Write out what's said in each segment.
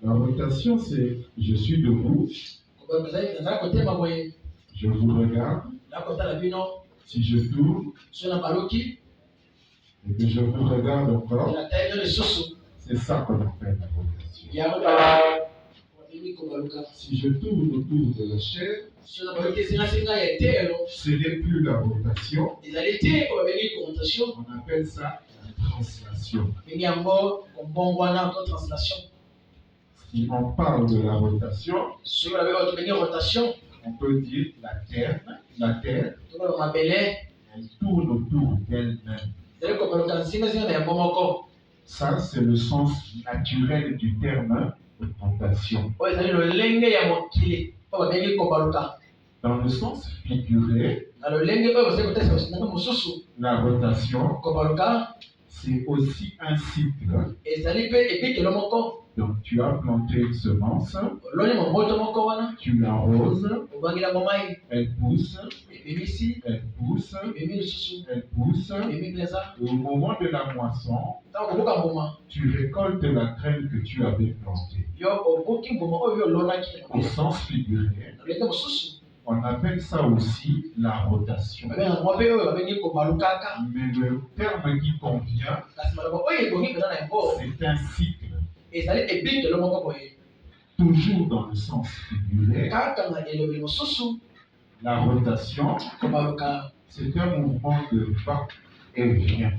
La rotation, c'est je suis debout, je vous regarde, si je tourne, et que je vous regarde encore, c'est ça qu'on appelle la rotation. Si je tourne autour de la chair, ce n'est plus la rotation, on appelle ça la translation. Si on parle de la rotation, on peut dire la terre, elle tourne autour d'elle-même. Ça, c'est le sens naturel du terme rotation. Dans le sens figuré, la rotation, c'est aussi un cycle. Donc tu as planté une semence, tu l'arroses, elle pousse, elle pousse, elle pousse, et au moment de la moisson, tu récoltes la graine que tu avais plantée. Au sens figuré, on appelle ça aussi la rotation. Mais le terme qui convient, c'est un cycle. Toujours dans le sens figuré, la rotation, c'est un mouvement de va et vient.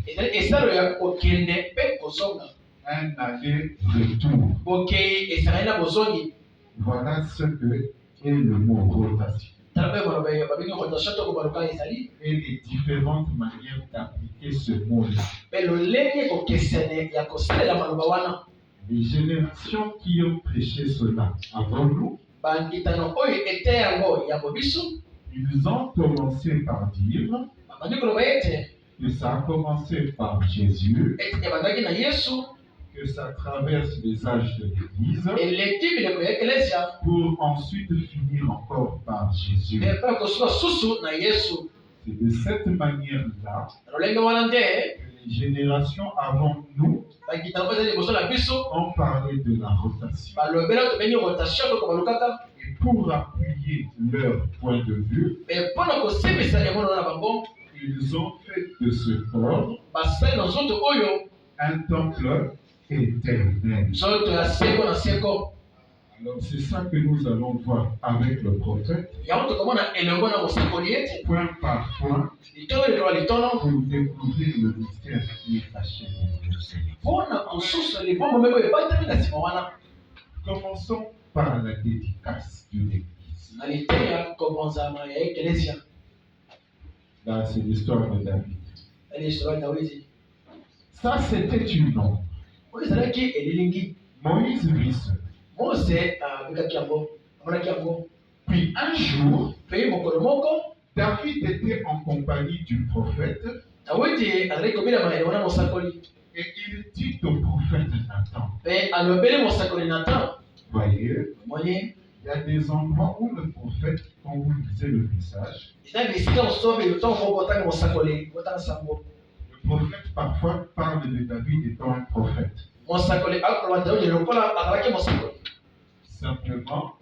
Un aller-retour. Voilà ce que est le mot rotation. Et les différentes manières d'appliquer ce mot-là. Les générations qui ont prêché cela avant nous, ils ont commencé par dire que ça a commencé par Jésus, que ça traverse les âges de l'Église, pour ensuite finir encore par Jésus. C'est de cette manière-là que les générations avant nous ont parlé de la rotation. Et pour appuyer leur point de vue, ils ont fait de ce corps un temple éternel. Alors c'est ça que nous allons voir avec le prophète, point par point, pour découvrir le mystère qui est caché dans le Seigneur. Commençons par la dédicace d'une église. Là, c'est l'histoire de David. Ça, c'était une ombre. Moïse vit seul. Puis un jour, David était en compagnie du prophète et il dit au prophète Nathan, voyez, il y a des endroits où le prophète, quand vous lisez le message, le prophète parfois parle de David étant un prophète. Simplement,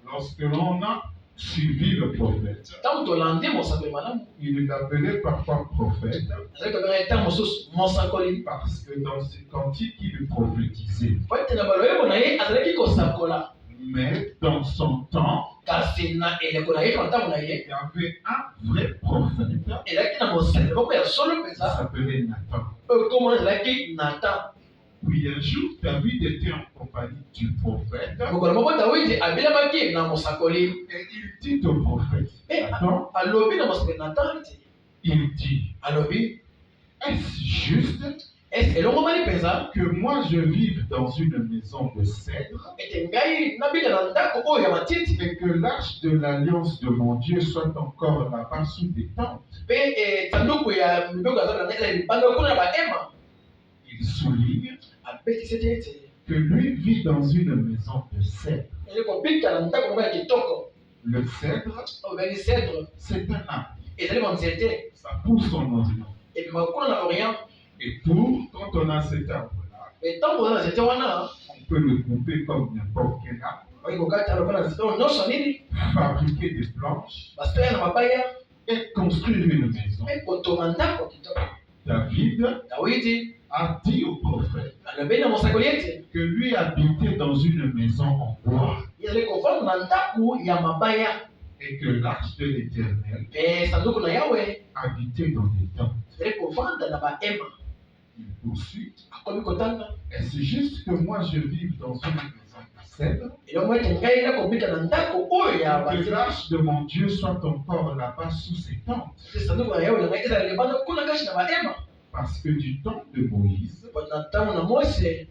lorsque l'on a suivi le prophète, il l'appelait parfois prophète parce que dans ses cantiques, il prophétisait. Mais dans son temps, il y avait un vrai prophète qui s'appelait Nathan. Puis un jour, David était en compagnie du prophète et il dit au prophète Nathan, il dit, est-ce juste que moi je vive dans une maison de cèdre et que l'arche de l'alliance de mon Dieu soit encore là-bas sous des tentes? Il souligne que lui vit dans une maison de cèdre. Le cèdre, c'est un arbre. Ça pousse en Orient. Et quand on a cet arbre-là, on peux le couper comme n'importe quel arbre. Fabriquer des planches et construire une maison. David a dit au prophète que lui habitait dans une maison en bois et que l'arche de l'Éternel habitait dans des tentes. Il poursuit. Est-ce juste que moi je vive dans une maison de cèdre? Que l'arche de mon Dieu soit encore là-bas sous ses tentes. Parce que du temps de Moïse,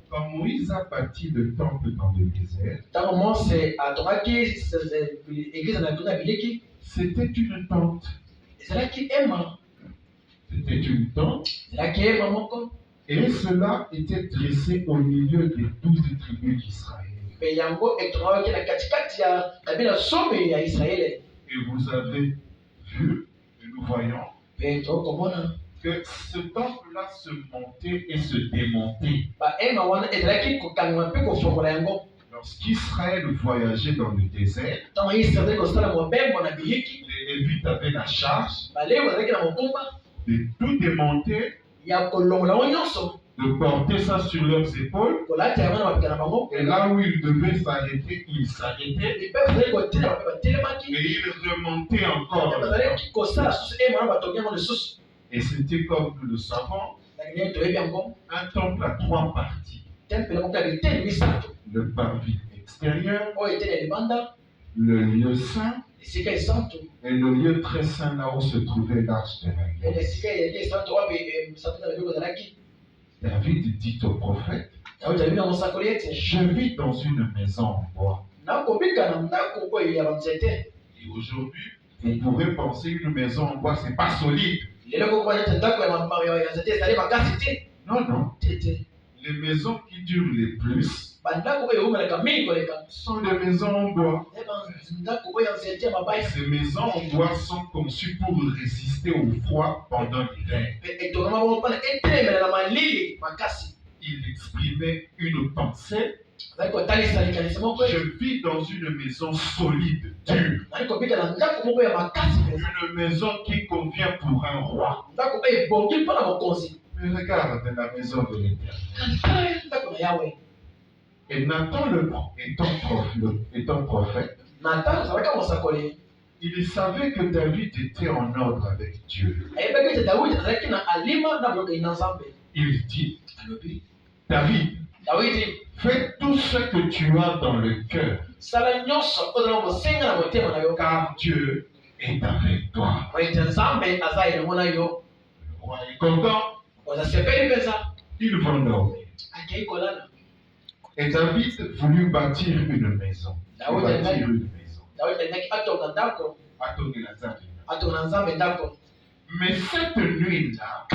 quand Moïse a bâti le temple dans le désert, c'était une tente. C'était une tente. Et cela était dressé au milieu des 12 tribus d'Israël. Et vous avez vu, et nous voyons, que ce temple-là se montait et se démontait. Lorsqu'Israël voyageait dans le désert, les Lévites avaient la charge de tout démonter, de porter ça sur leurs épaules, et là où ils devaient s'arrêter, ils s'arrêtaient, et ils remontaient encore. Et c'était, comme nous le savons, un temple à 3 parties. Le parvis extérieur, le lieu saint, et le lieu très saint là où se trouvait l'arche de l'Alliance. David dit au prophète, je vis dans une maison en bois. Et aujourd'hui, vous pourrez penser une maison en bois, c'est pas solide. Non, non. Les maisons qui durent les plus sont des maisons en bois. Ces maisons en bois sont conçues pour résister au froid pendant l'hiver. Il exprimait une pensée. Je vis dans une maison solide, dure. Une maison qui convient pour un roi. Mais regarde la maison de l'Éternel. Et Nathan, étant prophète, il savait que David était en ordre avec Dieu. Il dit, David, fais tout ce que tu as dans le cœur, car Dieu est avec toi. Le roi est content. Il va dormir. Et David voulut bâtir une maison. Mais cette nuit-là,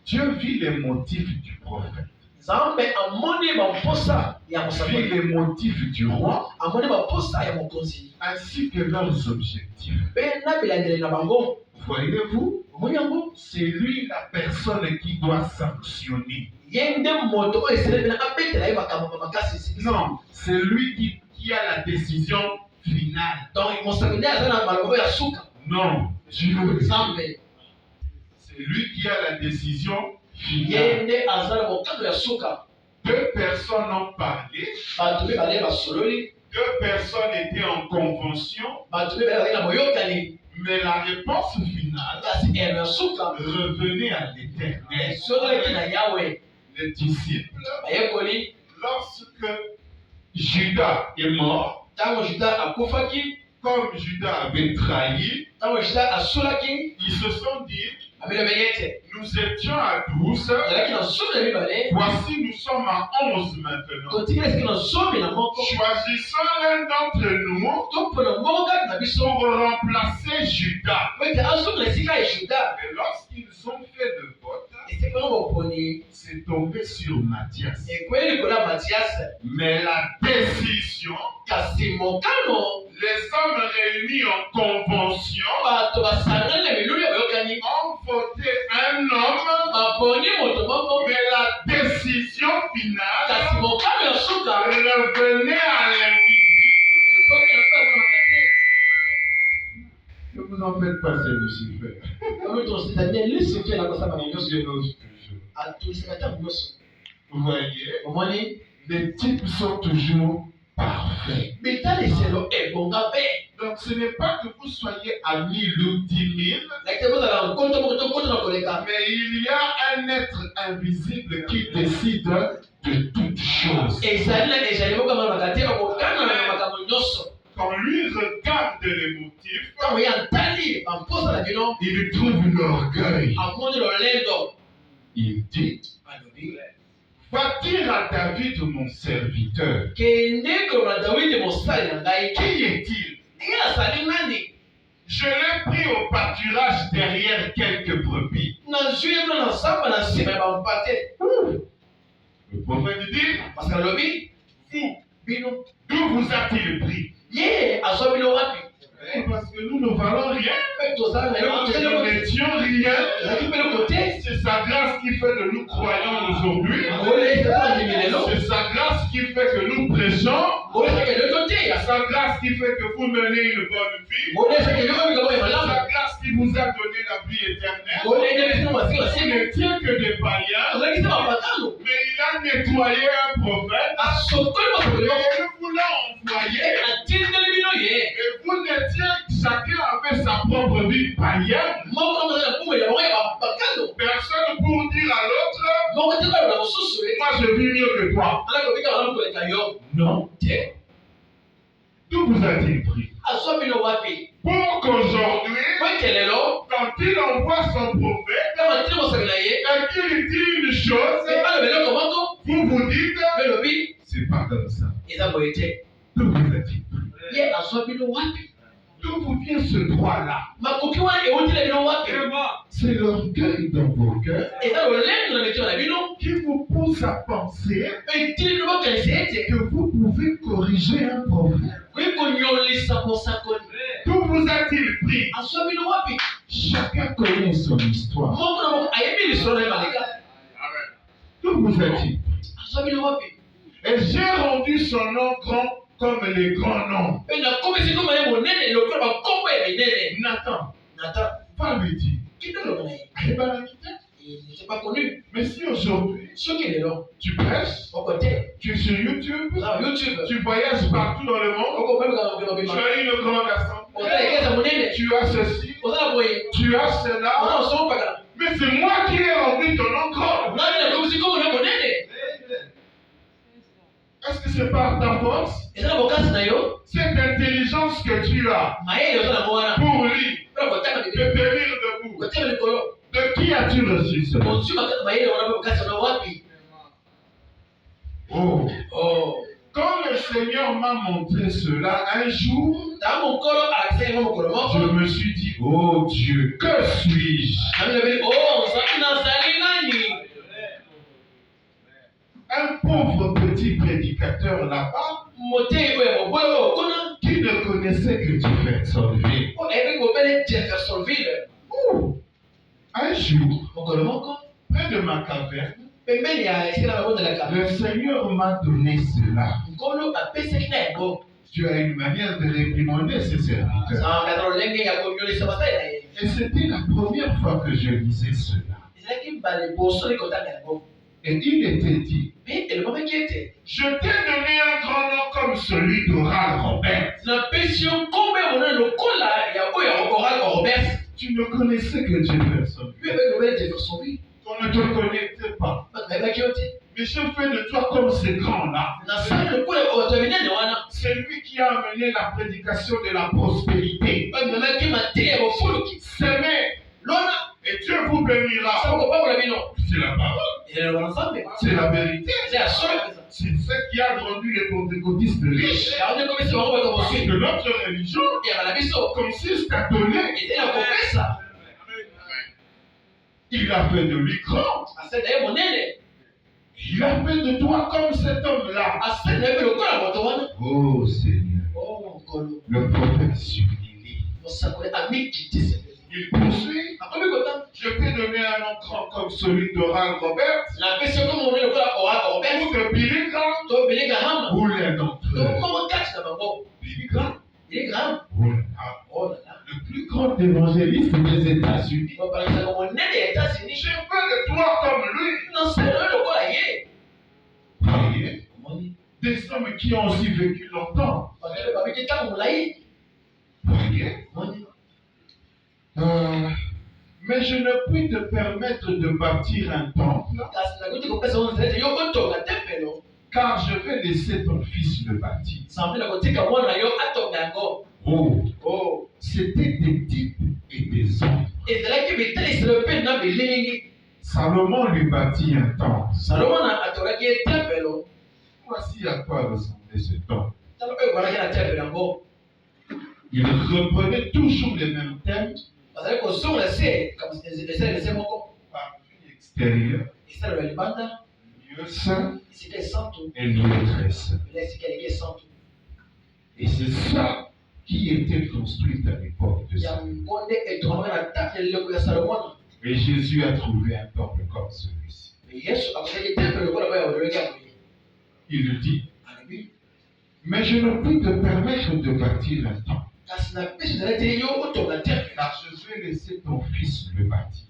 Dieu vit les motifs du prophète. Vit les motifs du roi, ainsi que leurs objectifs. Voyez-vous, c'est lui la personne qui doit sanctionner. Non, c'est lui qui a la décision finale. Non, Dieu. C'est lui qui a la décision finale. 2 personnes ont parlé. 2 personnes étaient en convention. Mais la réponse finale revenait à l'Éternel. Les disciples, lorsque Judas est mort, comme Judas avait trahi, ils se sont dit, nous étions à 12, voici nous sommes à 11 maintenant. Choisissons l'un d'entre nous pour remplacer Judas. Et lorsqu'ils ont fait le vote, c'est tombé sur Matthias. Mais la décision, les hommes réunis en convention ont voté un homme, mais la décision finale Revenez à l'invisible. Ne vous en faites pas, c'est Lucifer. Vous voyez, les types sont toujours parfaits. Donc ce n'est pas que vous soyez à 1000 ou 10 000, mais il y a un être invisible qui décide de toutes choses. Quand lui regarde les motifs, il trouve l'orgueil. Il dit, va-t-il à David mon serviteur? Qui est-il? Je l'ai pris au pâturage derrière quelques brebis. Le prophète dit, d'où vous a-t-il pris? Parce que nous ne valons rien. Nous n'étions rien. C'est sa grâce qui fait que nous croyons aujourd'hui. C'est sa grâce qui fait que nous prêchons. C'est sa grâce qui fait que vous menez une bonne vie. C'est sa grâce qui vous a donné la vie éternelle. Vous n'étiez que des païens. Mais il a nettoyé un prophète. Et il vous l'a envoyé. Et vous n'étiez, chacun avait sa propre vie païenne. Personne pour dire à l'autre, moi je vis mieux que toi. Non. D'où vous a-t-il pris? Pour qu'aujourd'hui, quand il envoie son prophète et qu'il dit une chose, vous vous dites, c'est pas comme ça. D'où vous a-t-il pris? D'où vous vient ce droit-là? C'est l'orgueil dans vos cœurs qui vous pousse à penser que vous pouvez corriger un prophète. D'où vous a-t-il pris? Chacun connaît son histoire. D'où vous a-t-il pris? Et j'ai rendu son nom grand comme les grands noms. Nathan, va lui dire. C'est pas connu. Mais si aujourd'hui, tu prêches, tu es sur YouTube, tu voyages partout dans le monde, tu as une grande assemblée, tu as ceci, tu as cela, mais c'est moi qui ai rendu ton nom grand. Est-ce que c'est par ta force? Cette intelligence que tu as pour lire, de tenir debout, de qui as-tu reçu cela? Quand le Seigneur m'a montré cela un jour, je me suis dit, oh Dieu, que suis-je? Un pauvre petit prédicateur là-bas qui ne connaissait que Jeffersonville. Un jour, près de ma caverne, le Seigneur m'a donné cela. Tu as une manière de réprimander ses serviteurs. Et c'était la première fois que je lisais cela. Et il était dit, je t'ai donné un grand nom comme celui d'Oral Robert. Tu ne connaissais que Jefferson. On ne te connaissait pas. Mais je fais de toi comme ces grands-là. C'est lui qui a amené la prédication de la prospérité. S'aimer. Et Dieu vous bénira. C'est la parole. C'est la vérité. C'est ce qui a rendu les pentecôtistes riches. Parce que notre religion consiste à donner. Il a fait de lui grand. Il a fait de toi comme cet homme-là. Oh Seigneur. Le prophète sublimé. Il poursuit. Je t'ai donné un nom grand comme celui d'Oral Robert. Ou de Billy Graham. ou l'un d'entre eux. Billy Graham. Oh là là. Le plus grand évangéliste des États-Unis. Je veux de toi comme lui. Voyez, des hommes qui ont aussi vécu longtemps. Voyez. Mais je ne puis te permettre de bâtir un temple, car je vais laisser ton fils le bâtir. Oh, c'était des types et des hommes. Salomon lui bâtit un temple. Voici à quoi ressemblait ce temple. Il reprenait toujours les mêmes thèmes. Partie extérieure, lieu saint et lieu très saint. Et c'est ça qui était construit à l'époque de Salomon. Et Jésus a trouvé un temple comme celui-ci. Il dit, mais je ne peux te permettre de bâtir un temple, car je vais laisser ton fils le bâtir.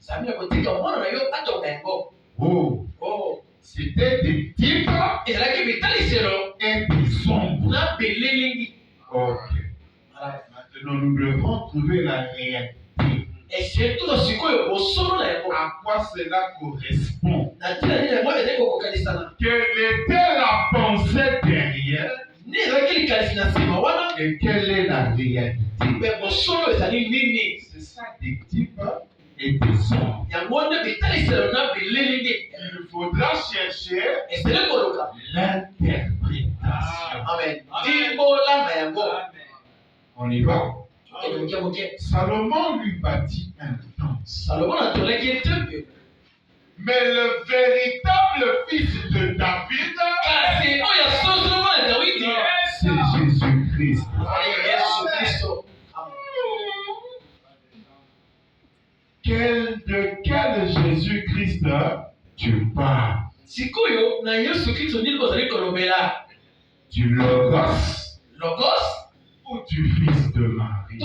Oh, c'était des types et des ombres. Ok. Maintenant, nous devons trouver la réalité. À quoi cela correspond? Quelle était la pensée derrière? Et quelle est la réalité? C'est ça, des types et des ombres. Il faudra chercher l'interprétation. Amen. On y va? Salomon lui bâtit un temple. Mais le véritable fils de David, c'est Jésus-Christ. De quel Jésus-Christ tu parles? Du Logos ou du fils de Marie?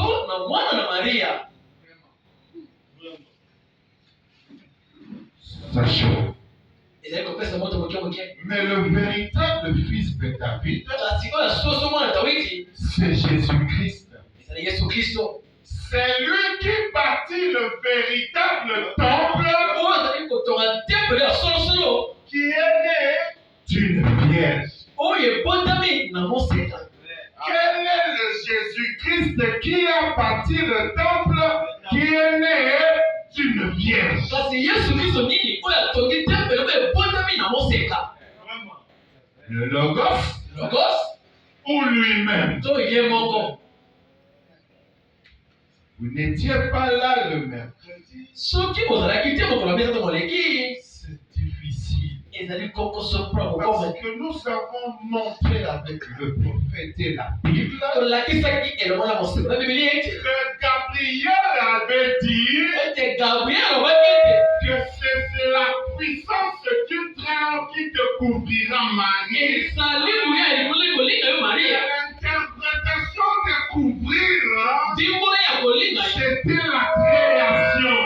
Sachons. Mais le véritable fils de David, c'est Jésus-Christ. C'est lui qui bâtit le véritable temple qui est né d'une vierge. Quel est le Jésus-Christ qui a bâti le temple qui est né d'une vierge? Le Logos ou lui-même? Vous n'étiez pas là le mercredi. C'est difficile. Parce que nous avons montré avec le prophète et la Bible que Gabriel avait dit que c'est la puissance du trône qui te couvrira, Marie. L'interprétation de couvrir, c'était la création.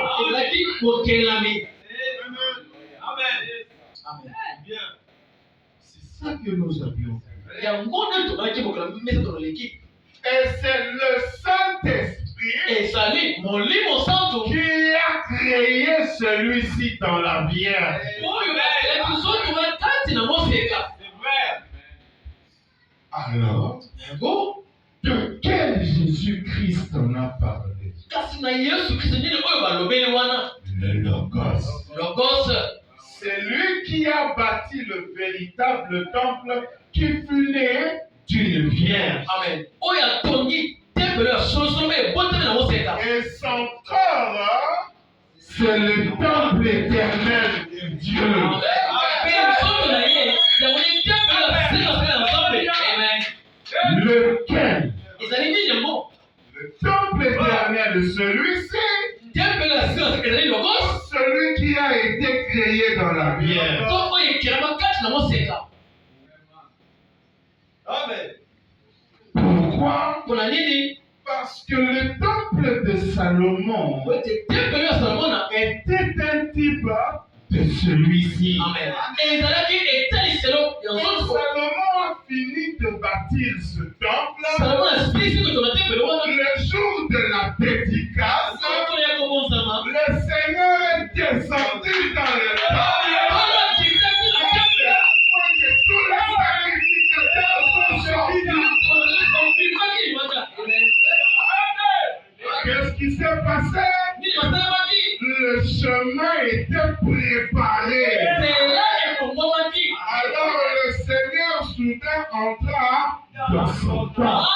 Amen. C'est ça que nous avions fait. Et c'est le Saint-Esprit qui a créé celui-ci dans la Vierge. Alors, de quel Jésus-Christ on a parlé? Le Logos. C'est lui qui a bâti le véritable temple qui fut né d'une vierge. Amen. Et son corps, c'est le temple éternel de Dieu. Lequel? Le temple éternel de celui-ci, celui qui a été créé dans la vierge. Amen. Pourquoi? Parce que le temple de Salomon était un type de celui-ci. Amen. Et Salomon a fini de bâtir ce temple. Le jour de la dédicace, le Seigneur est descendu dans le temple. Tous les sacrificateurs sont sortis. Qu'est-ce qui s'est passé? Le chemin était préparé. Alors le Seigneur soudain entra dans son temple.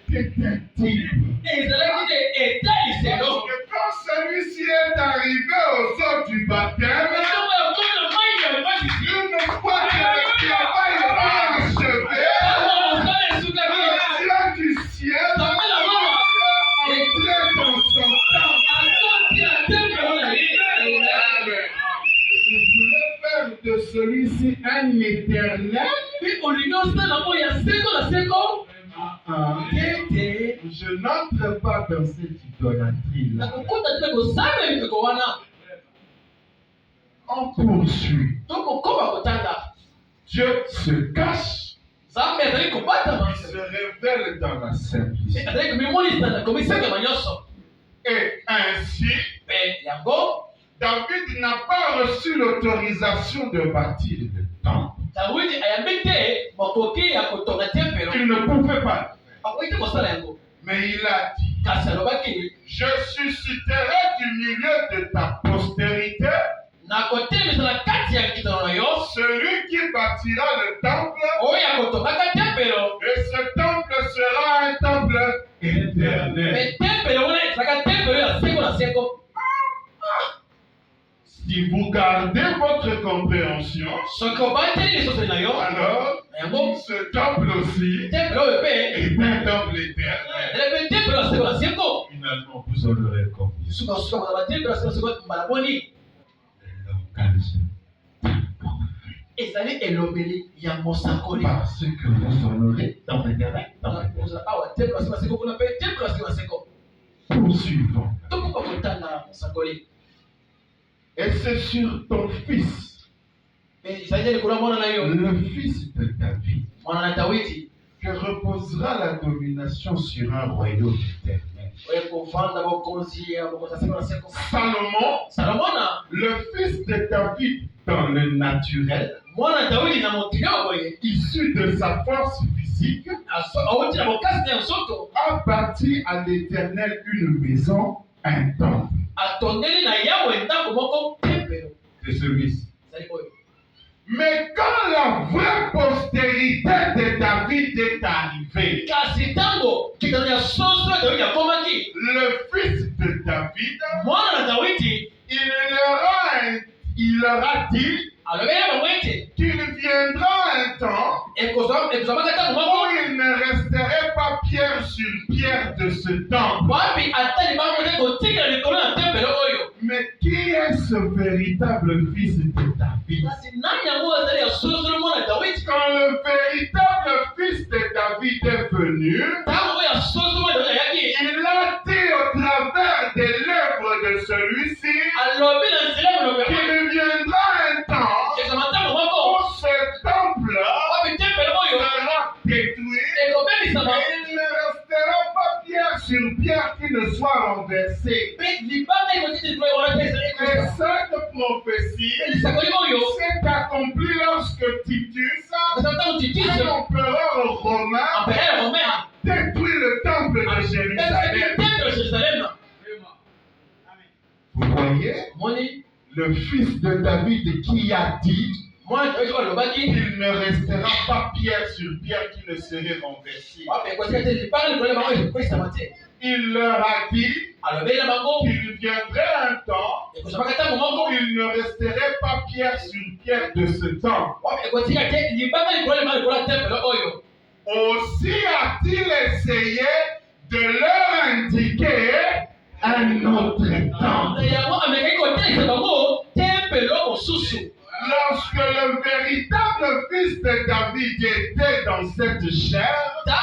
C'était un type. Parce que quand celui-ci est arrivé au sol du baptême, une fois que le travail est achevé, le Dieu du ciel entrait dans son temple. Il voulait faire de celui-ci un éternel. Je n'entre pas dans cette idolâtrie-là. On poursuit. Dieu se cache. Il se révèle dans la simplicité. Et ainsi, David n'a pas reçu l'autorisation de bâtir le temple. Il ne pouvait pas. Mais il a dit, je susciterai du milieu de ta postérité celui qui bâtira le temple, et ce temple sera un temple éternel. Si vous gardez votre compréhension, alors ce temple aussi est un temple éternel. Finalement, vous aurez compris. Parce que vous honorez dans l'éternel. Poursuivons. Et c'est sur ton fils, le fils de David, que reposera la domination sur un royaume éternel. Salomon, le fils de David dans le naturel, issu de sa force physique, a bâti à l'Éternel une maison, un temple. C'est celui-ci. Mais quand la vraie postérité de David est arrivée, le fils de David, il leur a dit qu'il viendra un temps où il ne resterait pas pierre sur pierre de ce temple. Mais qui est ce véritable fils de David? Quand le véritable fils de David est venu, il a dit au travers des lèvres de celui-ci qu'il viendra un temps où ce temple-là sera détruit et il ne restera pas pierre sur pierre qui ne soit renversée. Et cette prophétie s'est accomplie lorsque Titus, un empereur romain, détruit le temple de Jérusalem. Vous voyez, le fils de David qui a dit qu'il ne restera pas pierre sur pierre qui ne serait renversée. Il leur a dit qu'il viendrait un temps où il ne resterait pas pierre sur pierre de ce temple. Aussi a-t-il essayé de leur indiquer un autre temple. lorsque le véritable fils de David était dans cette chair, dans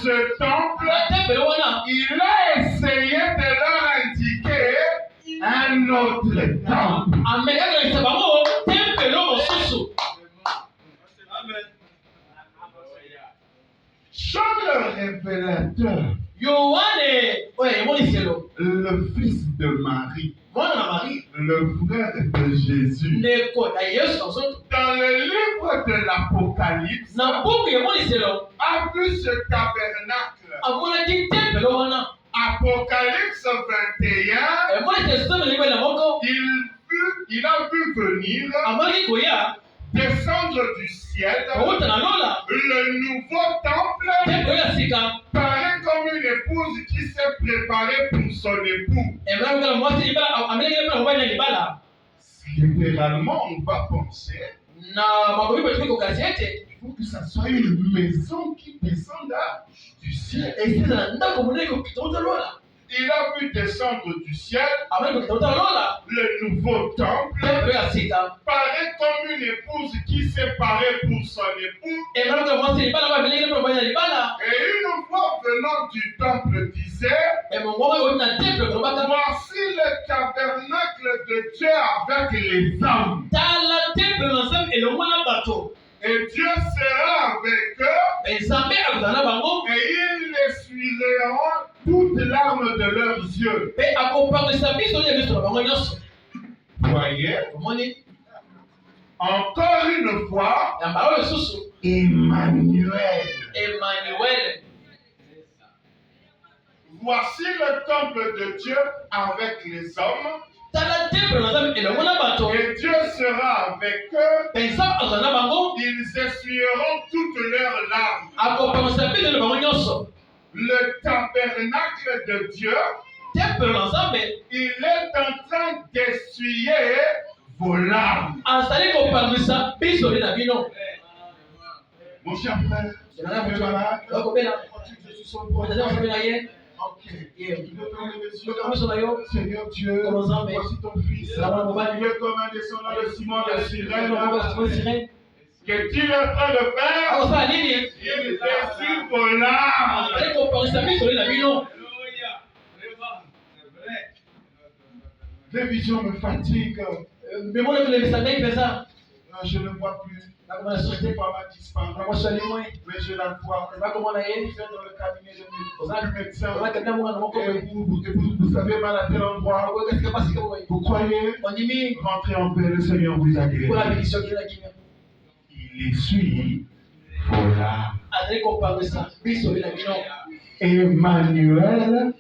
ce temple, il a essayé de leur indiquer un autre temple. Jean le révélateur, le fils de Marie, le frère de Jésus, dans le livre de l'Apocalypse, a vu ce tabernacle. Apocalypse 21, il a vu venir, descendre du ciel, le nouveau temple, paraît comme une épouse qui s'est préparée pour son époux. Littéralement, on va penser il faut que ça soit une maison qui descende du ciel. Il a vu descendre du ciel le nouveau temple, paraît comme une épouse qui s'est parée pour son époux. Et une fois venant du temple disait, voici le tabernacle de Dieu avec les hommes. Et Dieu sera avec eux, et ils essuieront toutes larmes de leurs yeux. Voyez, encore une fois, Emmanuel. Voici le temple de Dieu avec les hommes. Et Dieu sera avec eux. Ils essuieront toutes leurs larmes. Le tabernacle de Dieu, il est en train d'essuyer vos larmes. Mon cher frère, tu es malade? Je suis son prophète. Seigneur Dieu, voici ton fils. Il est comme un descendant de Simon de Cyrène. Qu'est-il en train de faire? Il essuie vos larmes. Les visions me fatiguent. Je ne vois plus. Je pas ma disparu. Mais je la vois. Elle vient dans le cabinet de médecin. Vous savez mal à tel endroit. Vous croyez? Rentrez en paix, le Seigneur vous a guéri. Il essuie vos larmes. Emmanuel,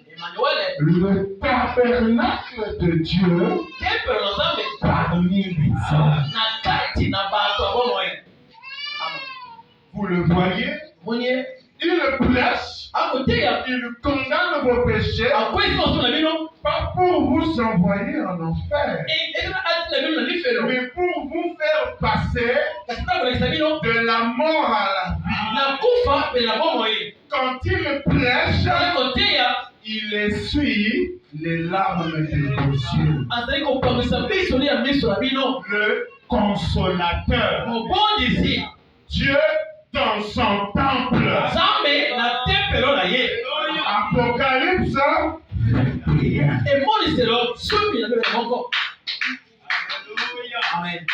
le tabernacle de Dieu parmi les hommes. Vous le voyez? Il prêche, il condamne vos péchés, pas pour vous envoyer en enfer, mais pour vous faire passer de la mort à la vie. Quand il prêche, il essuie les larmes de vos yeux. Le consolateur, Dieu dans son temple. Apocalypse 21. Amen.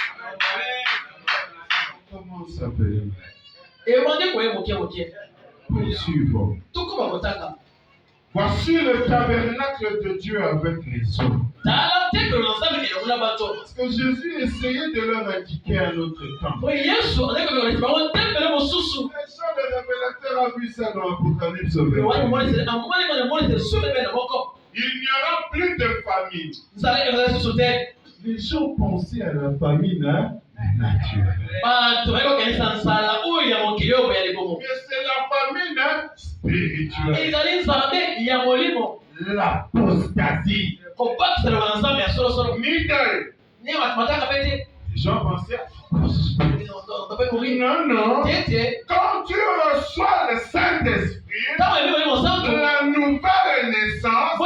Comment ça s'appelle? Poursuivons. Voici le tabernacle de Dieu avec les hommes. Parce que Jésus essayait de leur indiquer un autre temps. Et ça, le révélateur a vu ça dans l'Apocalypse 21. Il n'y aura plus de famine. Les gens pensaient à la famine naturelle. Mais c'est la famine spirituelle. L'apostasie. Les gens pensaient non. Quand tu reçois le Saint-Esprit, la nouvelle naissance,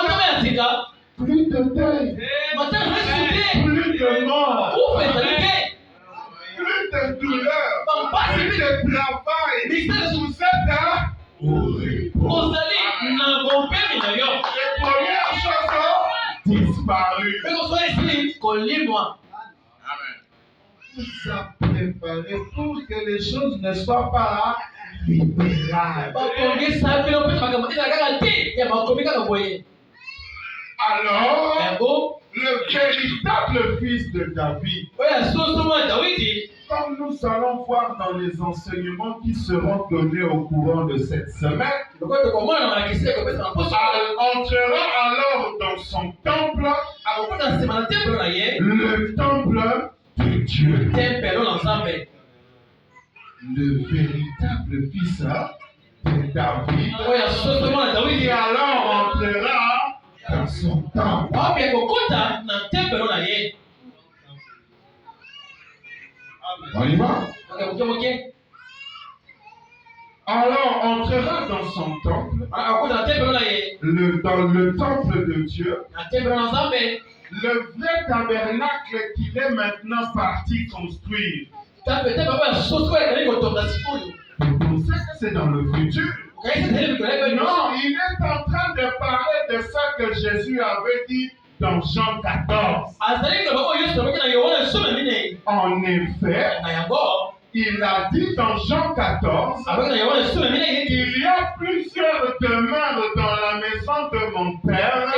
plus de deuil, plus de mort, au repos. Les premières choses ont disparu. Amen. Vous a préparé pour que les choses ne soient pas libérales. Alors, le véritable fils de David, comme nous allons voir dans les enseignements qui seront donnés au courant de cette semaine, entrera alors dans son temple, le temple de Dieu. Le véritable fils de David, qui alors entrera dans son temple. On y va? Alors entrera dans son temple, dans le temple de Dieu, le vrai tabernacle qu'il est maintenant parti construire. Vous pensez que c'est dans le futur? Non, il est en train de parler de ça que Jésus avait dit dans Jean 14. En effet, il a dit dans Jean 14 qu'il y a plusieurs demeures dans la maison de mon Père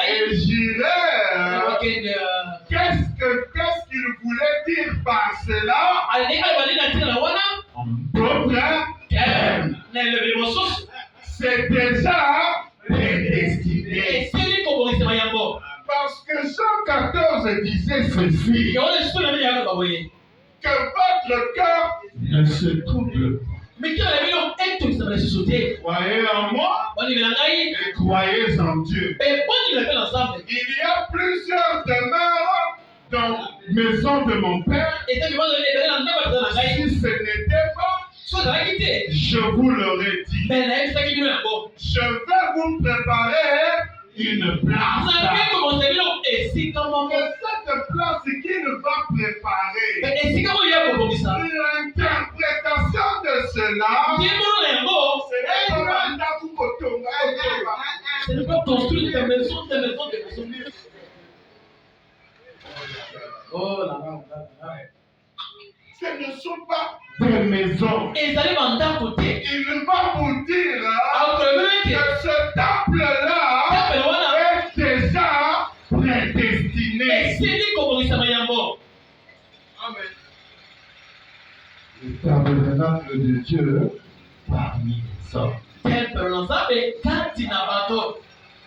et j'irai. Qu'est-ce qu'il voulait dire par cela? En d'autres termes, c'est déjà prédestiné. Parce que Jean 14 disait ceci, que votre cœur ne se trouble pas. Croyez en moi et croyez en Dieu. Il y a plusieurs demeures dans la maison de mon Père. Si ce n'était pas, je vous l'aurais dit. Je vais vous préparer une place. Et cette place qu'il va préparer, l'interprétation de cela, c'est ne pas construire des maisons, des maisons, des maisons. Oh là là là. Ce ne sont pas des maisons. Il va vous dire que ce temple-là est déjà prédestiné. Amen. Le tabernacle de Dieu parmi les hommes.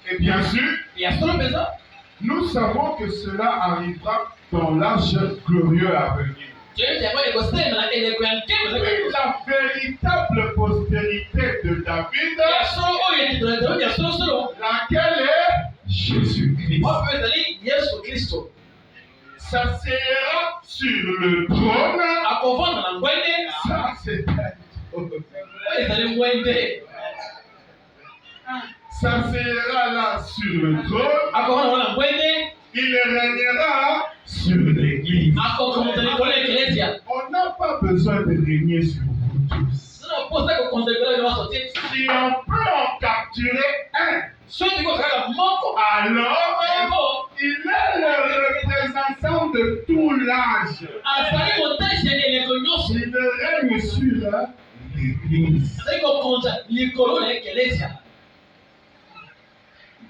Et bien sûr, nous savons que cela arrivera dans l'âge glorieux à venir. La véritable postérité de David, laquelle est Jésus-Christ, s'assiera sur le trône. Ça, c'est s'assiera là sur le trône. Il régnera sur l'Église. On n'a pas besoin de régner sur vous tous. Si on peut en capturer un, alors il est le représentant de tout l'âge. Il règne sur l'Église.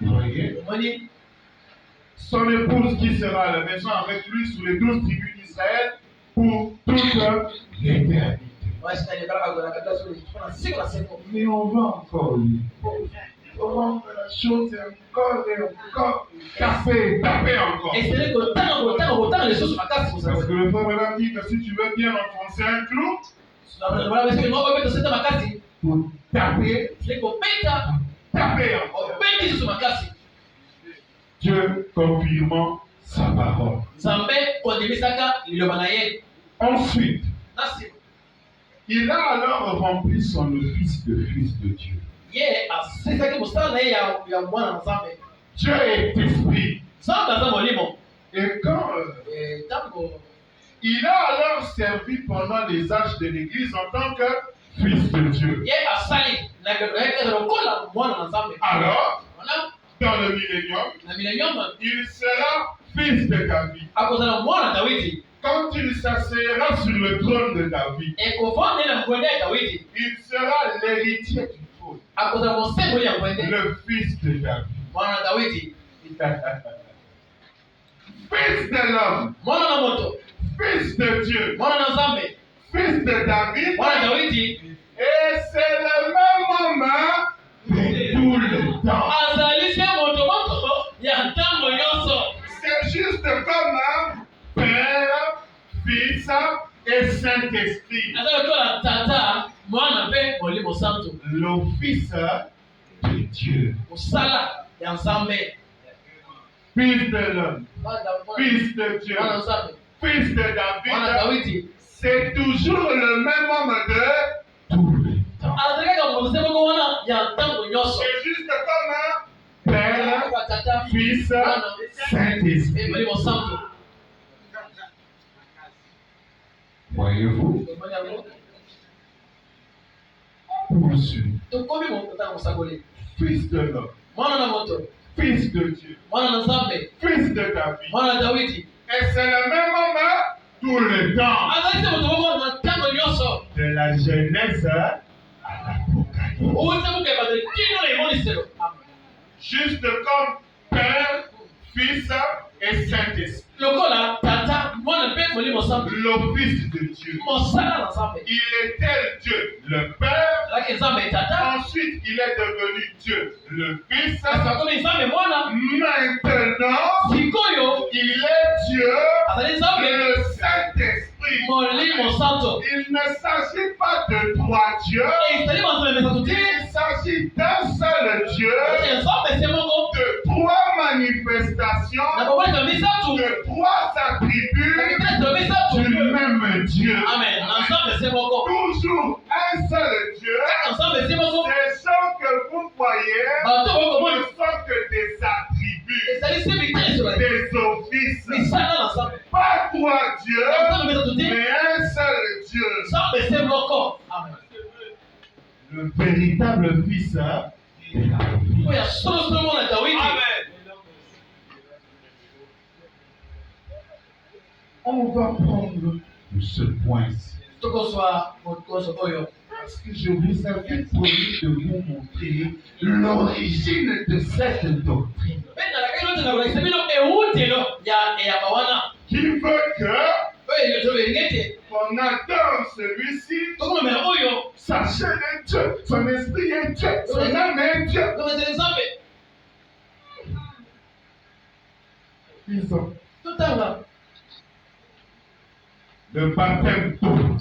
Vous voyez? Son épouse qui sera à la maison avec lui sous les 12 tribus d'Israël pour toute l'éternité. Mais on va encore lire. On va faire la chose encore et encore. Taper encore. Parce que le frère m'a dit que si tu veux bien enfoncer un clou, pour taper encore. Dieu confirmant sa parole. Ensuite, il a alors rempli son office de fils de Dieu. Dieu est esprit. Et quand il a alors servi pendant les âges de l'Église en tant que fils de Dieu. Alors, dans le millénium, il sera fils de David. Quand il s'asseyera sur le trône de David, il sera l'héritier du trône, le fils de David. Fils de l'homme, fils de Dieu, fils de David, et c'est le même homme de tout le temps. C'est juste comme Père, Fils et Saint-Esprit. L'office de Dieu. Fils de l'homme, fils de Dieu, fils de David, c'est toujours le même homme de tout le temps. C'est juste comme Père, Fils, Saint-Esprit. Voyez-vous? Poursuit. Fils de l'homme, fils de Dieu, fils de David. Et c'est le même homme tout le temps. De la Genèse à l'Apocalypse. Juste comme Père, Fils et Saint-Esprit. L'office de Dieu. Il était Dieu, le Père. Ensuite, il est devenu Dieu, le Fils. Maintenant, il est Dieu, le Saint-Esprit. Il ne s'agit pas de trois dieux. Il s'agit d'un seul Dieu, de trois manifestations, de trois attributs du même Dieu. Amen. Toujours un seul Dieu. Les gens que vous voyez ne sont que des attributs, des offices. Pas trois dieux, mais un seul Dieu. Amen. Le véritable Fils de David. On va prendre ce point-ci. Parce que je vous avais promis de vous montrer l'origine de cette doctrine. Qui veut que qu'on adore celui-ci, sa chair est Dieu, son esprit est Dieu, son âme est Dieu. Ils ont le baptême d'eau.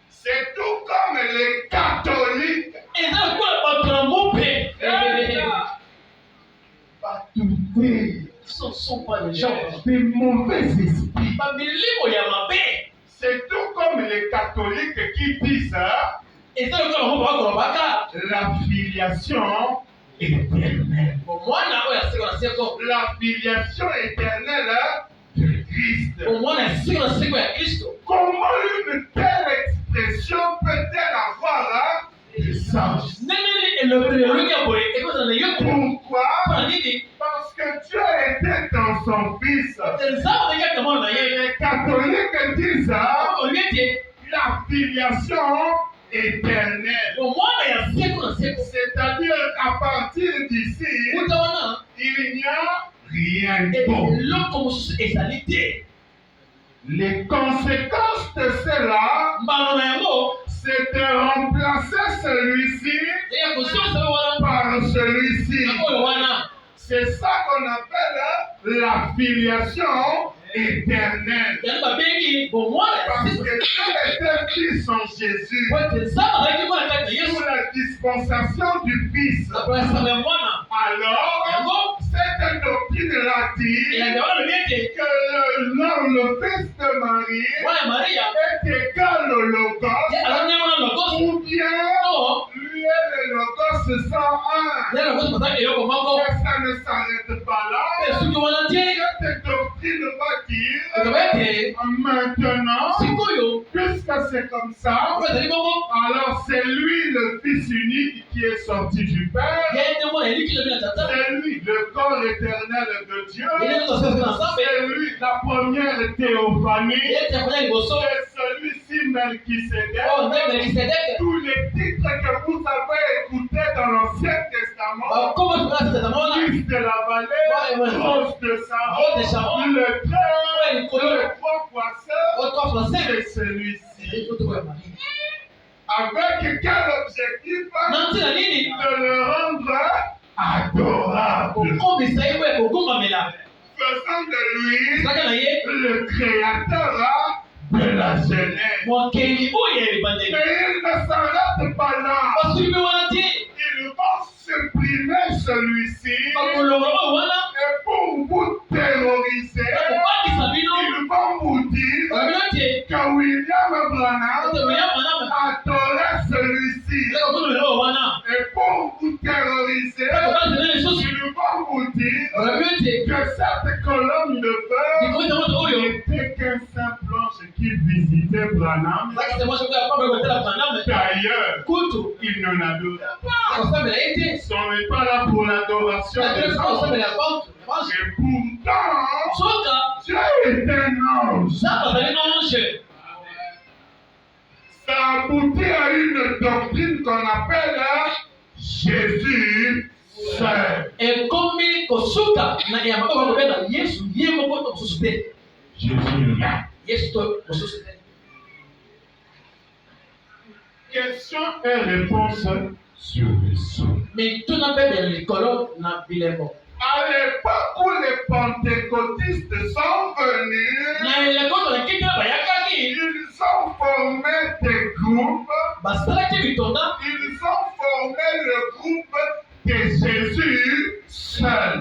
C'est tout comme les catholiques. Ce ne sont pas des gens. Des mauvais esprits. C'est tout comme les catholiques qui disent la filiation éternelle. La filiation éternelle de Christ. Comment une telle expression peut-elle avoir du sens? Pourquoi? Parce que Dieu était dans son Fils. Et les catholiques disent la filiation éternelle. C'est-à-dire qu'à partir d'ici, il n'y a rien d'autre. Les conséquences de cela, c'est de remplacer celui-ci par celui-ci. C'est ça qu'on appelle la filiation éternelle. Parce que Dieu était Fils en Jésus. Sous la dispensation du Fils. Alors, cette doctrine-là dit que le Fils de Marie est égal au Logos, ou bien lui et le Logos sont un. Mais ça ne s'arrête pas là. Cette doctrine va dire maintenant, puisque c'est comme ça, alors c'est lui le Fils unique qui est sorti du Père. C'est lui le corps éternel de Dieu. C'est lui la première théophanie. C'est celui-ci Melchisédek. Tous les titres que vous avez écoutés dans l'Ancien Testament, fils de la vallée, rose de Saron, le très, le trois poissons, c'est celui-ci. Avec quel objectif? De le rendre adorable. Faisant de lui le créateur de la jeunesse. Mais il ne s'arrête pas là. Ils vont supprimer celui-ci et pour vous terroriser, ils vont vous dire que William Branham adorait celui-ci. Et pour vous terroriser, ils vont vous dire que cette colonne de feu n'était qu'un simple ange qui visitait Branham. D'ailleurs, il ne l'adorait pas. Ce n'est pas là pour l'adoration des anges. Et pourtant, Dieu est un ange. Ça aboutit à une doctrine qu'on appelle Jésus seul. Jésus. Question et réponse sur le sol. À l'époque où les pentecôtistes sont venus, ils ont formé des groupes. Ils ont formé le groupe de Jésus seul.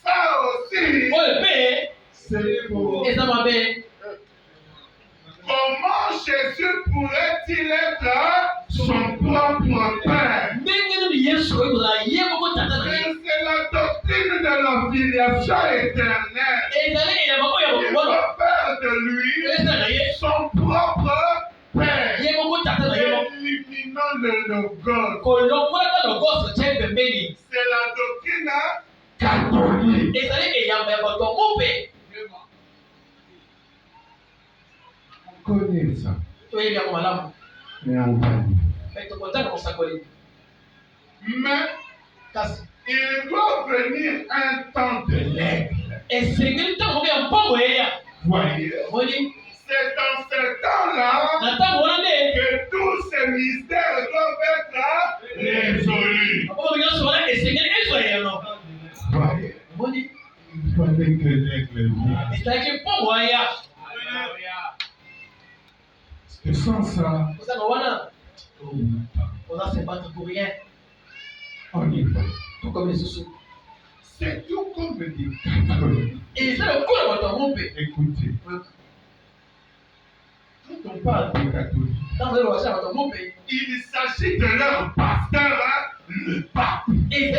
Ça aussi, c'est faux. Comment Jésus pourrait-il être son propre Père? C'est la doctrine de la filiation éternelle. Il va faire de lui son propre Père, éliminant le logos. C'est la doctrine catholique. On connaît ça. Mais on va mais il doit venir un temps de l'aigle. Voyez, c'est dans ce temps-là que tous ces mystères doivent être résolus. Voyez, il fallait que l'aigle vienne. Et sans ça, on y va. C'est tout comme des catholiques. Écoutez, quand on parle des catholiques, il s'agit de leur pasteur, le pape. Et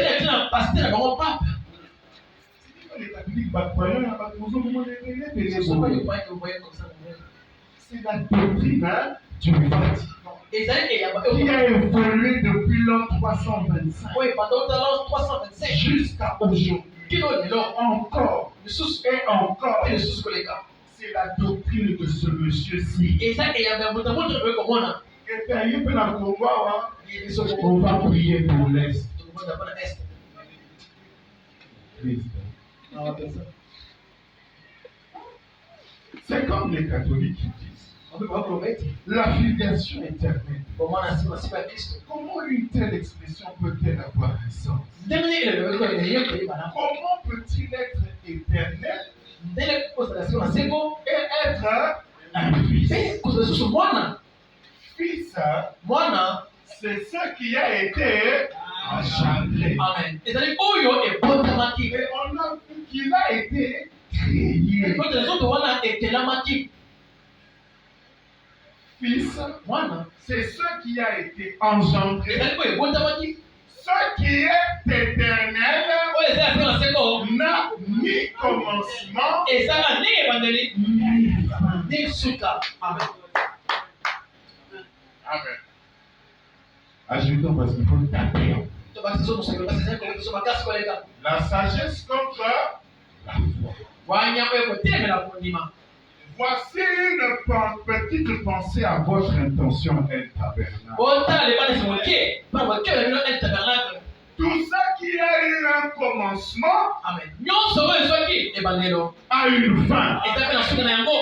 Les catholiques c'est la doctrine du Vatican qui a évolué depuis l'an 325 jusqu'à aujourd'hui. Encore et encore. C'est la doctrine de ce monsieur-ci. Et on va prier pour l'Est. C'est comme les catholiques qui disent la filiation éternelle. Comment une telle expression peut-elle avoir un sens? Comment peut-il être éternel et être un fils? Fils, c'est ce qui a été engendré. Amen. Et on a vu qu'il a été créé. Fils, c'est ce qui a été engendré. Ce qui est éternel n'a ni ni commencement, ezaka ni ebandeli ni fin. ni suka. Amen. Amen. Ajoutons parce qu'il faut taper. Tobakisa musaka basisa ko biso makasi koleka. La sagesse contre la foi. Wanyama ekotemela kundima. Voici une petite pensée à votre intention, El Tabernacle. Otala lebana simoke, pa wakela bino El Tabernacle. Tout ce qui a eu un commencement Amen. Nyonso oyo soki ebandelo a une fin. ezaka na suka na yango.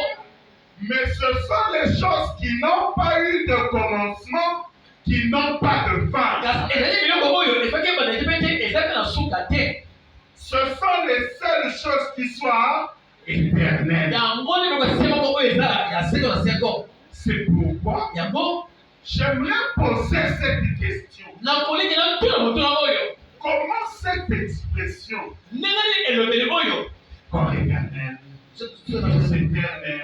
Mais ce sont les choses qui n'ont pas eu de commencement, qui n'ont pas de fin. Kasi ezali biloko oyo esoki ebandeli mpe te ezaka na suka te. Ce sont les seules choses qui soient éternelles. Yango ni bakasi moko oyo ezala ya seko na seko. C'est pourquoi Yango j'aimerais poser cette question. na koliki na tuna motuna oyo. Comment cette expression Ndenge elobeli oyo. corps éternel, fils éternel,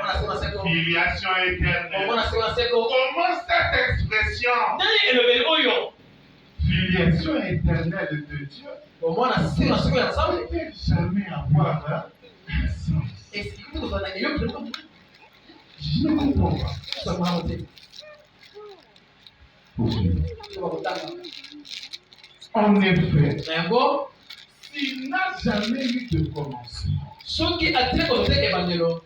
filiation éternelle, Omona seko na seko. comment cette expression Ndenge elobeli oyo. filiation éternelle de Dieu Omona seko na seko ya Nzambe. peut jamais avoir un sens? Esikuti kozala na eloko eloko. Je ne comprends pas. Tokona mote. Tokotanga. En effet, Na yango s'il n'a jamais eu de commencement, soki atile kozote ebandelo.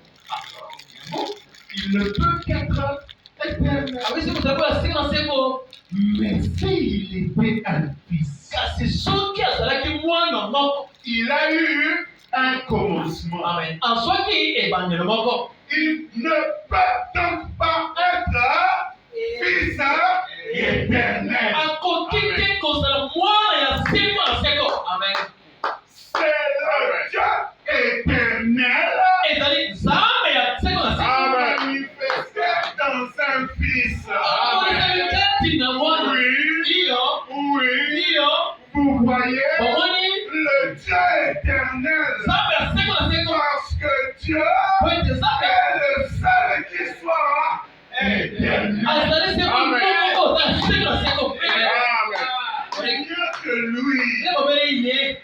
il ne peut qu'être éternel. Abisi kozala koya seko na seko. Mais s'il était un fils, Kasi soki azalaki mwana moko. il a eu un commencement. Amen. Azwaki ebandelo moko. Il ne peut donc pas être fils éternel. Akoki te kozala mwana ya seko na seko. Amen. C'est le Dieu éternel Ezali Nzambe ya seko na seko. manifesté dans un fils. Amonekali kati na mwana. Oui, Iyo. oui, Iyo. vous voyez Omoni le Dieu éternel. Nzambe ya seko na seko. Parce que Dieu Po ete Nzambe est le seul qui soit éternel. azali seko moko ozala seko na seko. Mieux que lui. Eza mobele ye.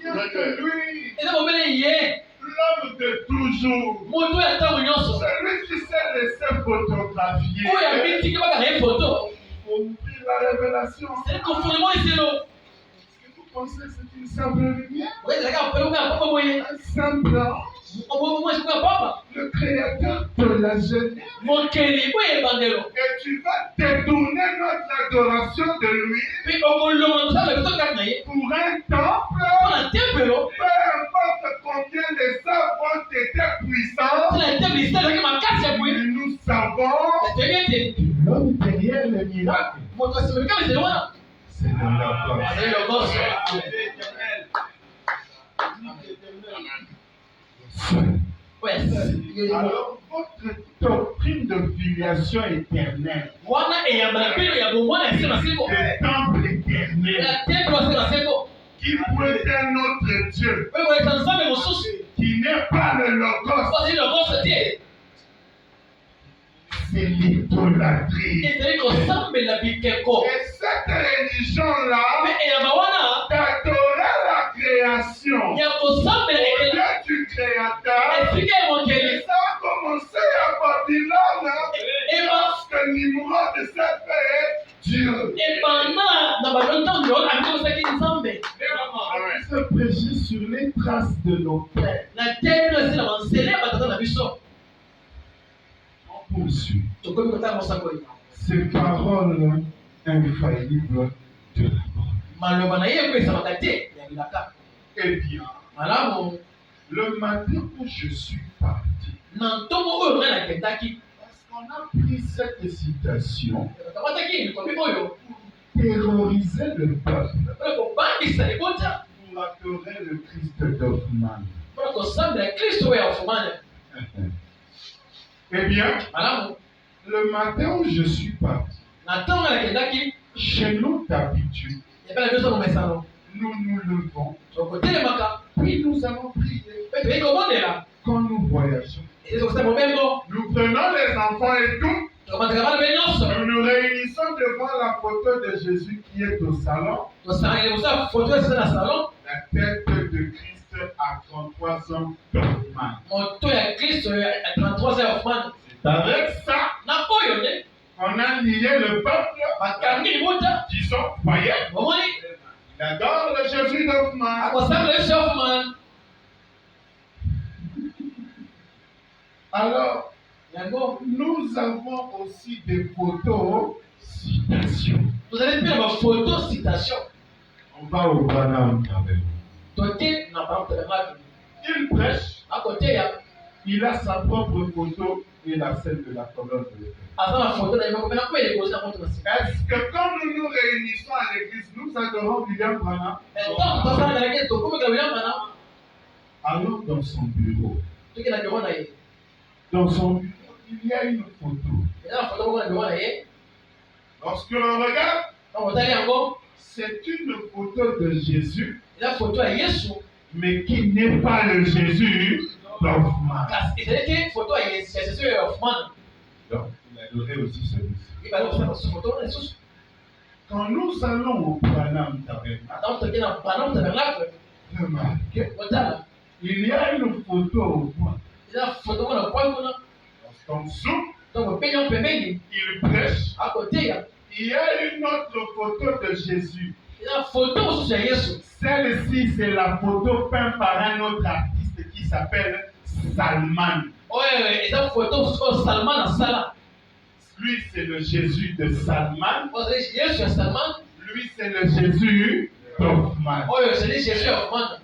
Mieux que lui. Eza mobele ye. L'homme de toujours. Moto ya ntango nyonso. Celui qui s'est laissé photographier. Oyo abitiki bakanga ye foto. Pour ouvrir la révélation. C'est conformément eselo. Est-ce que vous pensez que c'est une simple lumière? Oui, c'est d'accord. Pelo ka papa boye. Un simple ange. Moi je crois papa. Le créateur de la jeunesse. Mokeli boye bandelo. Et tu vas détourner notre adoration de lui Puis okolonga ça le to ka naye. pour un temple. Ona tempelo. Peu importe combien les hommes ont été puissants. C'est la temple c'est que ma casse ya boye. Et nous savons C'est bien été. l'homme derrière le miracle. Moto se meka c'est loin. C'est de la gloire. C'est le gosse. Ouais. Alors, votre doctrine de filiation éternelle, Wana eyamba pelo ya bomwana seko na seko. le temple éternel, La temple seko na seko. qui peut être notre Dieu, Wewe kwa Nzambe mosusu. qui n'est pas le Logos, Kwa le gosse tie. c'est l'idolâtrie. Ezali kosambela bikeko. Et cette religion-là, Mais eyamba wana d'adorer la création, ya kosambela au ekele. Dieu du Créateur, Esika et emokeli. ça a commencé à Babylone, lorsque Nimrod s'est fait Dieu. Ebana na balontondo akosaki Nzambe. Se prêcher sur les traces de nos pères. Na temple sila bansele batata na biso. On poursuit. Tokomi kotala mosako ye. Ces paroles infaillibles de la parole. Maloba na ye ekoyesaka te ya bilaka. Eh bien, Malamu le matin où je suis parti, na ntongo oyo ngai nakendaki. parce qu'on a pris cette citation Kamataki likomi oyo pour terroriser le peuple, mpona kobandisa libota pour adorer le Christ d'Hoffmann. mpona kosambela Kristo oyo afumana. Eh bien, Malamu le matin où je suis parti, na ntongo ngai nakendaki chez nous d'habitude, epai na biso momesano nous nous levons, tokotelemaka puis nous allons prier. mpe toyei kobondela Quand nous voyageons, ezi kosala mobengo nous prenons les enfants et tout, tokomataka bana be nyonso nous nous réunissons devant la photo de Jésus qui est au salon, tosangeli kosala foto esisa na salon la tête à 33 ans d'Hoffmann. moto ya Kristo ya 33 ans Hoffmann. C'est avec ça Na oyo ne qu'on a lié le peuple bakangi libota. qui sont voyez. Bomoni Il adore le Jésus d'Hoffmann. akosambela Yesu Hoffmann. Alors, Yango nous avons aussi des photos citations. vous allez faire ma photo citation. On va au Branham avec. Tote na parole de la Il prêche, à côté ya il a sa propre photo et la scène de la colonne de l'évêque. avant la photo na yoko na kwa ile koza moto basi. Est-ce que quand nous nous réunissons à l'église, nous adorons William Branham? Donc dans ça na keto comme ka William Branham Allons dans son bureau. tuki na bureau na ye. Dans son bureau, il y a une photo. Na photo ko na bureau na ye. Lorsque l'on regarde, Donc otali yango c'est une photo de Jésus, la photo ya Yesu. mais qui n'est pas le Jésus d'Hoffmann. Kasi ezalaki photo ya Yesu ya Hoffmann. Donc, il adorait aussi celui-ci. Iba ko sa photo na Yesu. Quand nous allons au Branham Tabernacle, Donc toki na Branham tabernacle. remarquez, Otala il y a une photo au coin. la photo ko na kwa kuna. Lorsqu'on zoome, Donc penyo pembeni il prêche. à côté ya Il y a une autre photo de Jésus. la photo mosusu ya Yesu. Celle-ci, c'est la photo peinte par un autre artiste qui s'appelle Salman. Oyo eza photo mosusu oyo Salman asala. Lui, c'est le Jésus de Salman. Ozali Yesu ya Salman. Lui, c'est le Jésus d'Hoffmann. Oyo ezali Jésus ya Hoffmann.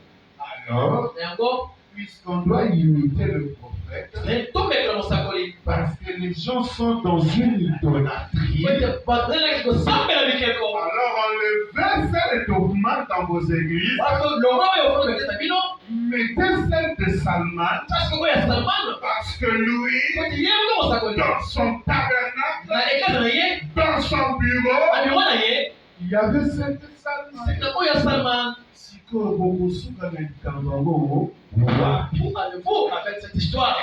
Alors, Yango puisqu'on doit imiter le prophète, tomekela mosakoli. parce que les gens sont dans une idolâtrie, Oyo bazalaki kosambela bikeko. alors enlevez celle d'Hoffmann dans vos églises, Bato longo oyo ofona bekesa na bino. mettez celle de Salman, Kasi oyo ya Salman. parce que lui, Koti ye moko mosakoli. dans son tabernacle, Na ekasa na ye, dans son bureau, na biro na ye, il y avait celle de Salman. na oyo ya Salman. Sikoyo bokosuka na likambo yango wapi? Où allez-vous avec cette histoire?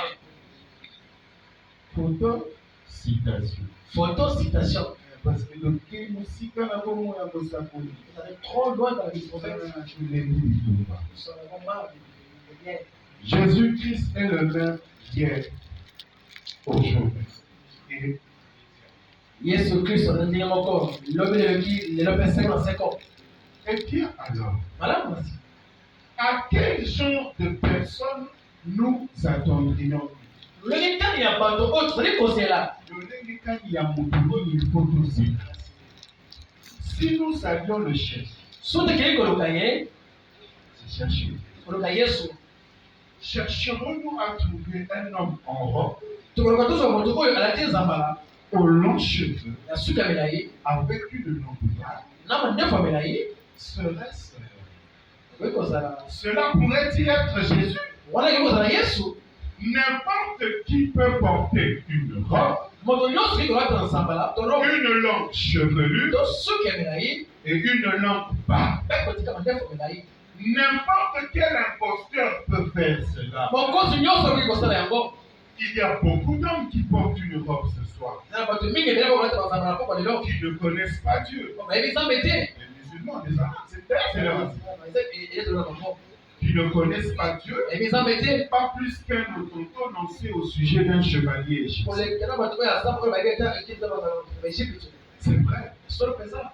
Photo citation. Photo citation. Parce que le ke mosika na bomo ya bosakoli. Vous allez trop loin dans la vie prophète. Je l'ai dit tout bas. Nous sommes marre de bien. Jésus-Christ est le même hier, aujourd'hui. Et Yesu Kristo na ndenge moko lobi leki lelo pe 55 ans. et bien alors, Malamu basi. à quel genre de personnes nous attendrions? Lolenge kani ya bato oyo tozali kozela. Lolenge kani ya moto oyo il faut tozela. Si nous allions le chercher, So tekeli koluka ye, c'est chercher. koluka Yesu. Chercherons-nous à trouver un homme en robe, Tokoluka tozwa moto oyo alati nzambala aux longs cheveux, ya suki ya milayi avec une longue barbe? na mandefu ya milayi. Serait-ce Okoki kozala cela pourrait-il être Jésus? wana okoki kozala Yesu. N'importe qui peut porter une robe, Moto nyonso okoki kolata nzambala to robe une longue chevelure to suki ya milayi et une longue barbe. mpe kotika mandefu ya milayi. N'importe quel imposteur peut faire cela. Mokonzi nyonso okoki kosala yango. Il y a beaucoup d'hommes qui portent une robe ce soir, Na bato mingi ebele bakolata banzambala mpo lelo qui ne connaissent pas Dieu. bayebi nzambe te. Les musulmans, les arabes, c'est leur race. Qui ne connaissent pas Dieu, Bayebi nzambe te. pas plus qu'un autre n'en sait au sujet d'un chevalier égyptien. kolekela bato oyo aza oyo bayebi ata ekiti na baegypte. C'est vrai. Solo mpenza.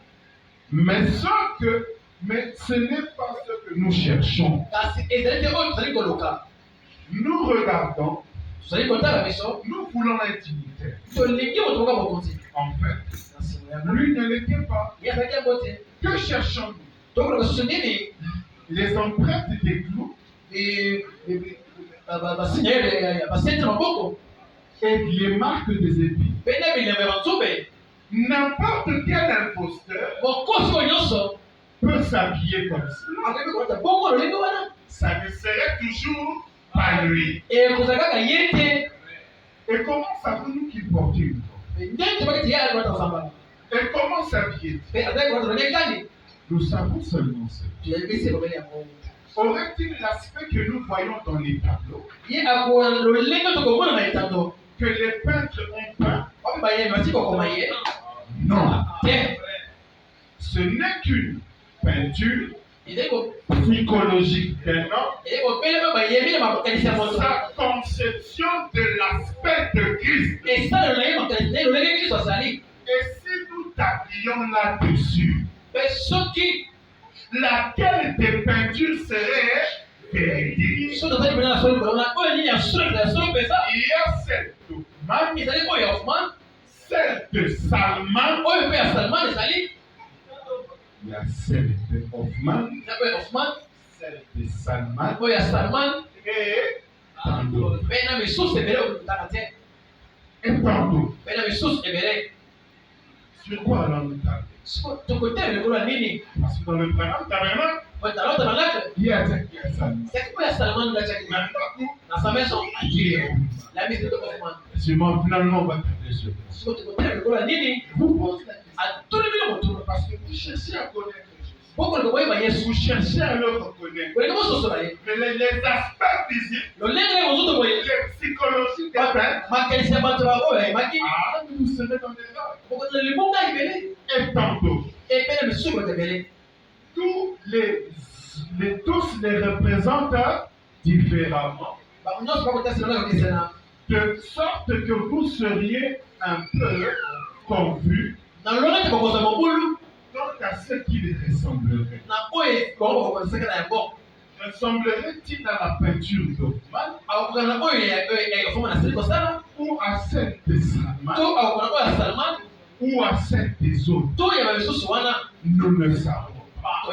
Mais ce n'est pas ce que nous cherchons. Kasi ezali te oyo tozali koluka. Nous regardons, Tozali kotala biso nous voulons l'intimité. tolingi moto moko mokonzi. En fait, Na nsima yango lui ne l'était pas. ye azalaki yango te. Que cherchons-nous? tokoluka susu nini Les empreintes des clous basinya ya basenti na maboko et les marques des épis. mpe na bilembe ya banzube. N'importe quel imposteur mokosi oyo nyonso peut s'habiller comme ça. akoki kolata bongo lolenge wana. Ça ne serait toujours pas lui. ekozala kaka ye te. Et comment savons-nous qu'il portait une robe? ndenge tobaki te ye ali kolata nzambala Et comment s'habiller? mpe azalaki kolata lolenge kani. Nous savons seulement ça. tuyebisi ebomeli yango. Aurait-il l'aspect que nous voyons dans les tableaux, ye akola lolenge tokomona na etando que les peintres ont peint? oyo bayembi bati kokoma ye Non. te. Ce n'est qu'une peinture psychologique d'un homme, sa conception de l'aspect de Christ. Et si nous t'appuyons là-dessus, laquelle des peintures serait véridique? Il y a celle d'Hoffmann, celle de Salman. Il y a celle de Hoffmann, celle de Salman et tant d'autres. Et tant d'autres. Sur quoi allons-nous tarder? Parce que dans le programme tabernacle, il y a Salman. Maintenant, sûrement, finalement, on va tarder sur vous posez la question. Parce que vous cherchez à connaître Jésus. Vous cherchez à le reconnaître. Mais les aspects physiques, les psychologiques des pères, vous serez dans des ordres. Et tantôt, tous les représentent différemment. De sorte que vous seriez un peu confus quant à ce qu'il ressemblerait. Ressemblerait-il à la peinture d'Hoffmann ou à celle de Salman ou à celle des autres? Nous ne savons pas.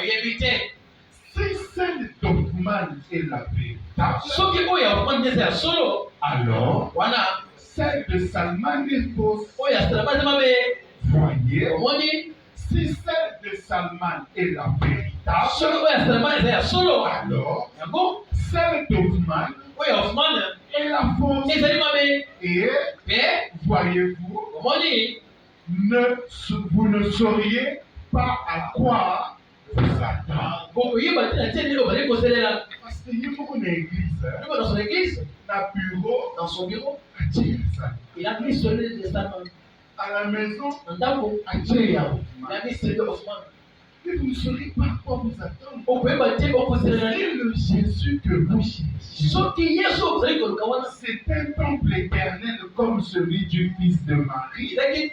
Si celle d'Hoffmann est la véritable, alors celle de Salman est fausse. Voyez, si celle de Salman est la véritable, alors celle d'Hoffmann est la fausse. Et voyez-vous, vous ne sauriez pas à quoi vous attendre. Parce qu'il y a beaucoup d'églises. Dans son bureau, il a mis sur le testament. À la maison, et vous ne saurez pas à quoi vous attendre. C'est le Jésus que vous cherchez. C'est un temple éternel comme celui du fils de Marie. Il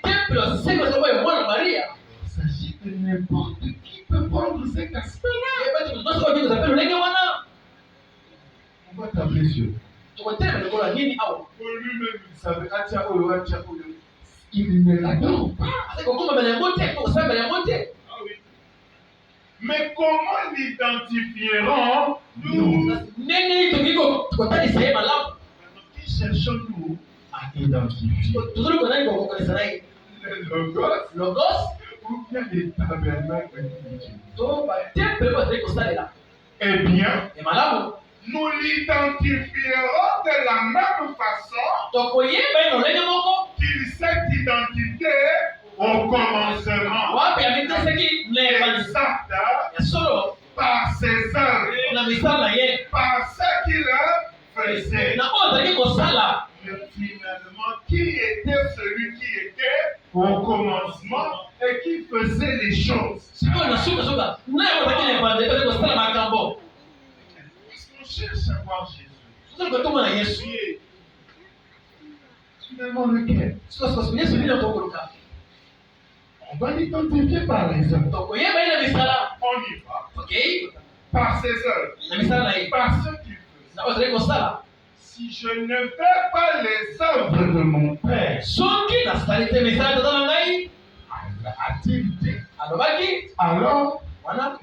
s'agit de n'importe qui peut prendre cet aspect-là. On va tabler sur lui. Pour lui-même, il savait, il ne l'adore pas. Ah oui. Mais comment l'identifierions-nous? Qui cherchons-nous à identifier? Le logos ou bien les tabernacles de Dieu? Eh bien, nous l'identifierons de la même façon qu'il s'est identifié au commencement. Exact. Par ses œuvres, par ce qu'il faisait. Mais finalement, qui était celui qui était au commencement et qui faisait les choses? Parce qu'on cherche à voir Jésus. Finalement, lequel? On va l'identifier par les œuvres. On y va. Par ses œuvres. Par ce qu'il faisait. Si je ne fais pas les œuvres de mon Père, a-t-il dit? Alors,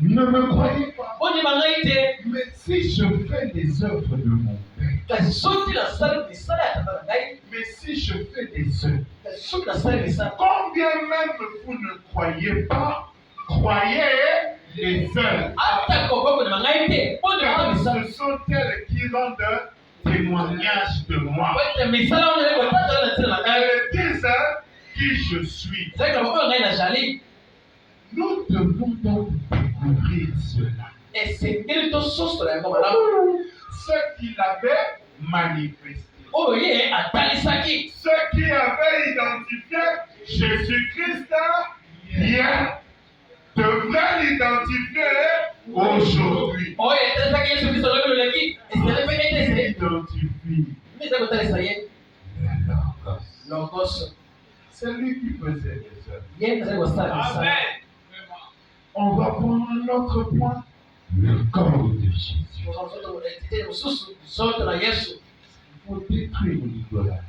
ne me croyez pas. Mais si je fais les œuvres de mon Père, mais si je fais des œuvres, combien même vous ne croyez pas, croyez les œuvres. Car ce sont elles qui rendent témoignage de moi. Elles disent qui je suis. Nous devons donc découvrir cela. Ce qu'il avait manifesté. Ce qui avait identifié Jésus-Christ hier devrait l'identifier aujourd'hui. Identifie Logos. C'est lui qui faisait les œuvres. Amen. On va prendre un autre point. Le corps de Jésus. Il faut détruire l'idolâtrie.